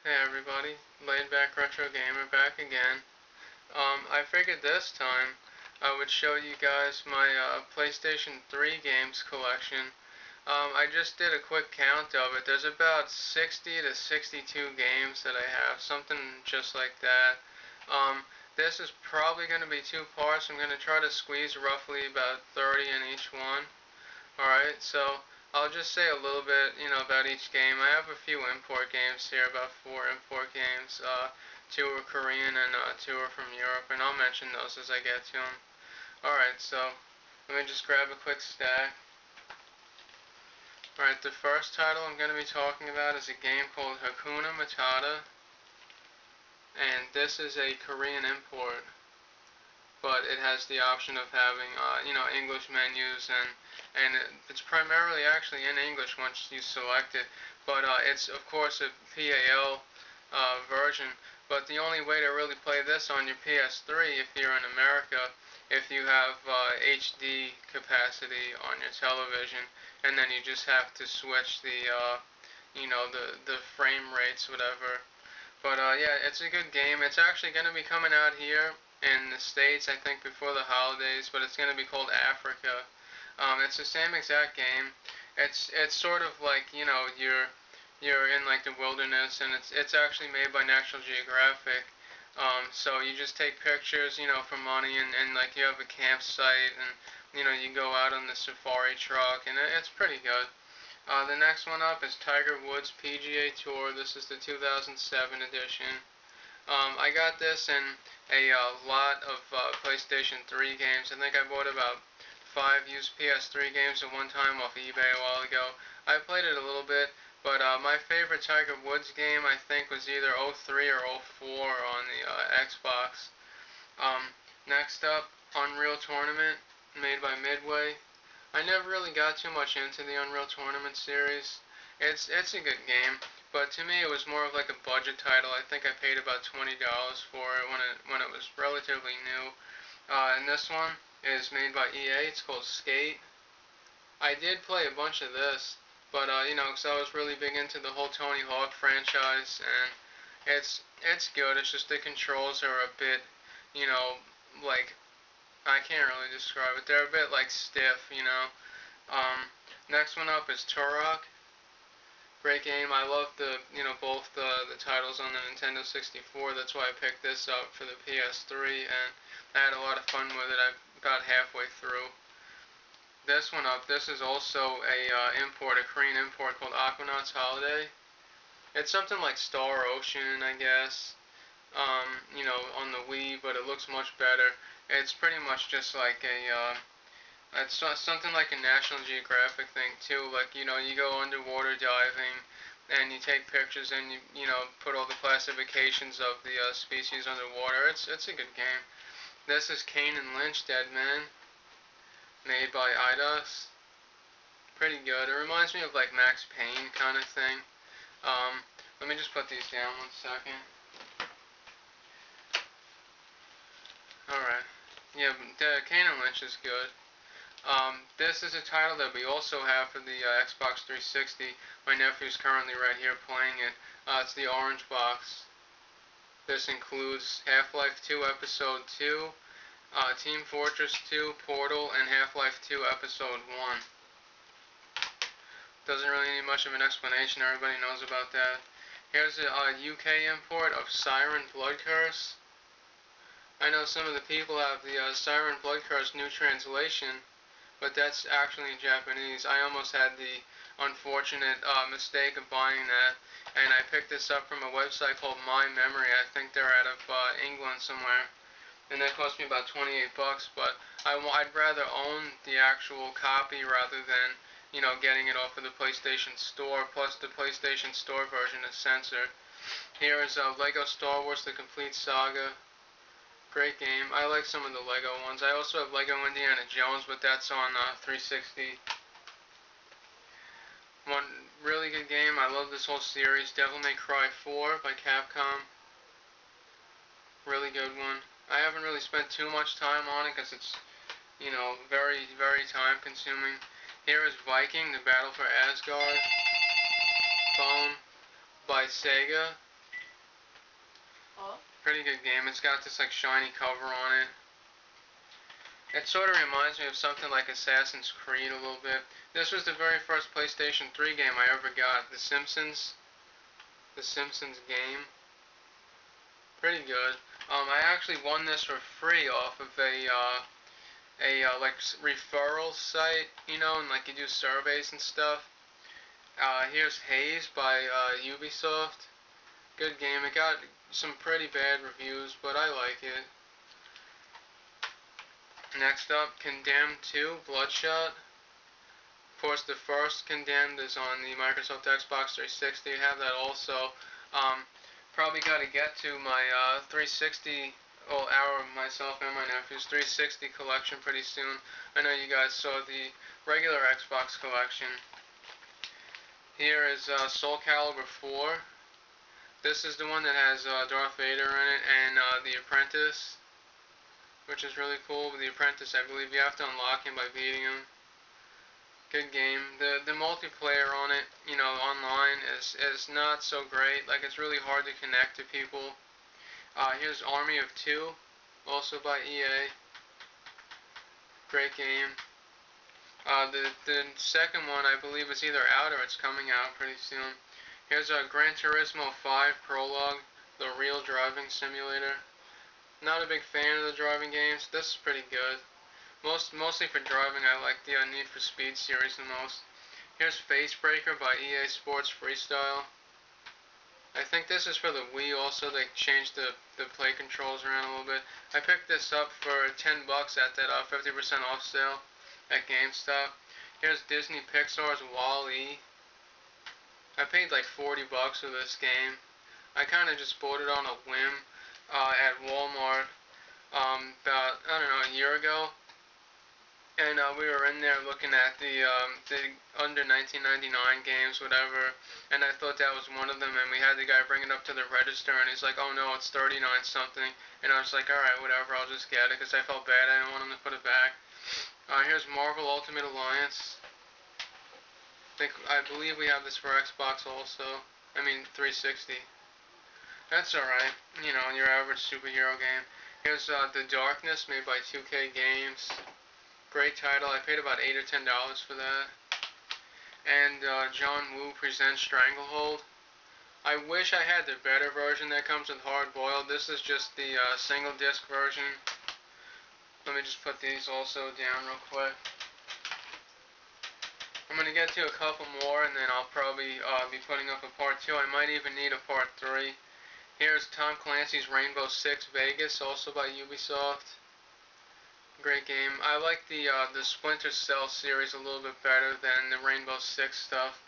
Hey everybody, Laid Back Retro Gamer back again. I figured this time I would show you guys my PlayStation 3 games collection. I just did a quick count of it. There's about 60 to 62 games that I have, something just like that. This is probably going to be two parts. I'm going to try to squeeze roughly about 30 in each one. Alright, so I'll just say a little bit, about each game. I have a few import games here, about four import games. Two are Korean and two are from Europe, and I'll mention those as I get to them. Alright, so let me just grab a quick stack. Alright, the first title I'm going to be talking about is a game called Hakuna Matata, and this is a Korean import, but it has the option of having, English menus, and it's primarily actually in English once you select it. But it's of course a PAL version. But the only way to really play this on your PS3, if you're in America, if you have HD capacity on your television, and then you just have to switch the frame rates, whatever. But yeah, it's a good game. It's actually going to be coming out here in the States, I think, before the holidays, but it's going to be called Africa. It's the same exact game. It's sort of like, you're in like the wilderness, and it's actually made by National Geographic. So you just take pictures, for money, and like you have a campsite, and you go out on the safari truck, and it's pretty good. The next one up is Tiger Woods PGA Tour. This is the 2007 edition. I got this in a lot of PlayStation 3 games. I think I bought about 5 used PS3 games at one time off eBay a while ago. I played it a little bit, but my favorite Tiger Woods game I think was either '03 or '04 on the Xbox. Um, Next up, Unreal Tournament, made by Midway. I never really got too much into the Unreal Tournament series. It's a good game, but to me it was more of like a budget title. I think I paid about $20 for it when it was relatively new. And this one is made by EA. It's called Skate. I did play a bunch of this, but because I was really big into the whole Tony Hawk franchise, and it's good. It's just the controls are a bit, like I can't really describe it. They're a bit like stiff. Um, Next one up is Turok. Great game. I love both the titles on the Nintendo 64. That's why I picked this up for the PS3, and I had a lot of fun with it. I got halfway through. This one up. This is also a Korean import called Aquanauts Holiday. It's something like Star Ocean, I guess. On the Wii, but it looks much better. It's pretty much just like it's something like a National Geographic thing too. Like you go underwater diving, and you take pictures, and you put all the classifications of the species underwater. It's a good game. This is Kane and Lynch Dead Man, made by Eidos. Pretty good. It reminds me of like Max Payne kind of thing. Um, Let me just put these down 1 second. Alright. Yeah, the Kane and Lynch is good. This is a title that we also have for the Xbox 360. My nephew's currently right here playing it. It's the Orange Box. This includes Half-Life 2 Episode 2, Team Fortress 2, Portal, and Half-Life 2 Episode 1. Doesn't really need much of an explanation. Everybody knows about that. Here's a UK import of Siren Blood Curse. I know some of the people have the Siren Blood Curse new translation, but that's actually in Japanese. I almost had the unfortunate mistake of buying that, and I picked this up from a website called My Memory. I think they're out of England somewhere, and that cost me about 28 bucks. But I'd rather own the actual copy rather than getting it off of the PlayStation Store. Plus, the PlayStation Store version is censored. Here is Lego Star Wars: The Complete Saga. Great game. I like some of the Lego ones. I also have Lego Indiana Jones, but that's on 360. One really good game. I love this whole series. Devil May Cry 4 by Capcom. Really good one. I haven't really spent too much time on it because it's, very, very time consuming. Here is Viking, The Battle for Asgard. Bone by Sega. Pretty good game. It's got this like shiny cover on it. It sort of reminds me of something like Assassin's Creed a little bit. This was the very first PlayStation 3 game I ever got. The Simpsons game. Pretty good. I actually won this for free off of a like referral site, you know, and like you do surveys and stuff. Here's Haze by Ubisoft. Good game. It got some pretty bad reviews, but I like it. Next up, Condemned 2, Bloodshot. Of course, the first Condemned is on the Microsoft Xbox 360. I have that also. Probably got to get to my 360, well, myself and my nephew's 360 collection pretty soon. I know you guys saw the regular Xbox collection. Here is Soul Calibur 4. This is the one that has Darth Vader in it and The Apprentice, which is really cool. With The Apprentice, I believe you have to unlock him by beating him. Good game. The multiplayer on it, you know, online is not so great. Like, it's really hard to connect to people. Here's Army of Two, also by EA. Great game. The second one, I believe, is either out or it's coming out pretty soon. Here's Gran Turismo 5 Prologue, the real driving simulator. Not a big fan of the driving games. This is pretty good. Mostly for driving, I like the Need for Speed series the most. Here's Facebreaker by EA Sports Freestyle. I think this is for the Wii also. They changed the play controls around a little bit. I picked this up for $10 at that 50% off sale at GameStop. Here's Disney Pixar's Wall-E. I paid like $40 for this game. I kind of just bought it on a whim at Walmart about, I don't know, a year ago. And we were in there looking at the under 1999 games, whatever, and I thought that was one of them, and we had the guy bring it up to the register, and he's like, oh no, it's 39 something, and I was like, alright, whatever, I'll just get it, because I felt bad, I didn't want him to put it back. Here's Marvel Ultimate Alliance. I believe we have this for Xbox also, 360. That's alright, you know, your average superhero game. Here's The Darkness, made by 2K Games. Great title. I paid about $8 or $10 for that. And John Woo Presents Stranglehold. I wish I had the better version that comes with Hard Boiled. This is just the single disc version. Let me just put these also down real quick. I'm going to get to a couple more and then I'll probably be putting up a part 2. I might even need a part 3. Here's Tom Clancy's Rainbow Six Vegas, also by Ubisoft. Great game. I like the Splinter Cell series a little bit better than the Rainbow Six stuff.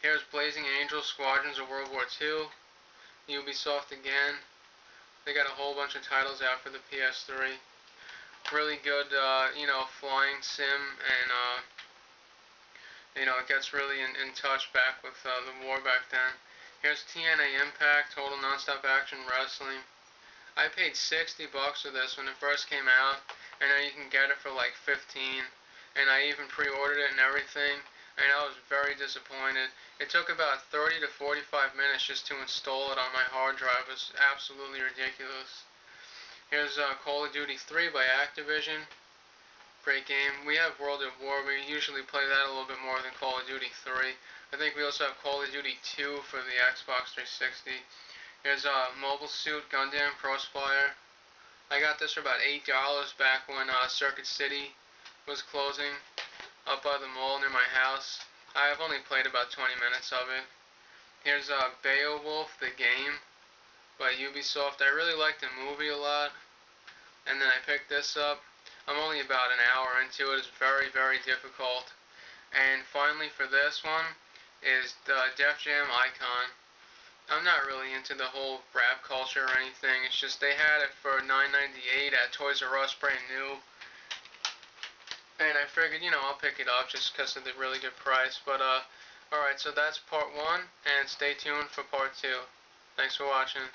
Here's Blazing Angel Squadrons of World War II. Ubisoft again. They got a whole bunch of titles out for the PS3. Really good, you know, flying sim, and you know, it gets really in touch back with the war back then. Here's TNA Impact, Total Nonstop Action Wrestling. I paid $60 for this when it first came out, and now you can get it for like 15, and I even pre-ordered it and everything, and I was very disappointed. It took about 30 to 45 minutes just to install it on my hard drive. It was absolutely ridiculous. Here's Call of Duty 3 by Activision. Great game. We have World at War. We usually play that a little bit more than Call of Duty 3. I think we also have Call of Duty 2 for the Xbox 360. Here's Mobile Suit Gundam Crossfire. I got this for about $8 back when Circuit City was closing up by the mall near my house. I have only played about 20 minutes of it. Here's Beowulf the Game by Ubisoft. I really liked the movie a lot, and then I picked this up. I'm only about an hour into it. It's very, very difficult. And finally for this one is the Def Jam Icon. I'm not really into the whole rap culture or anything. It's just they had it for $9.98 at Toys R Us, brand new. And I figured, you know, I'll pick it up just because of the really good price. But, alright, so that's part 1, and stay tuned for part 2. Thanks for watching.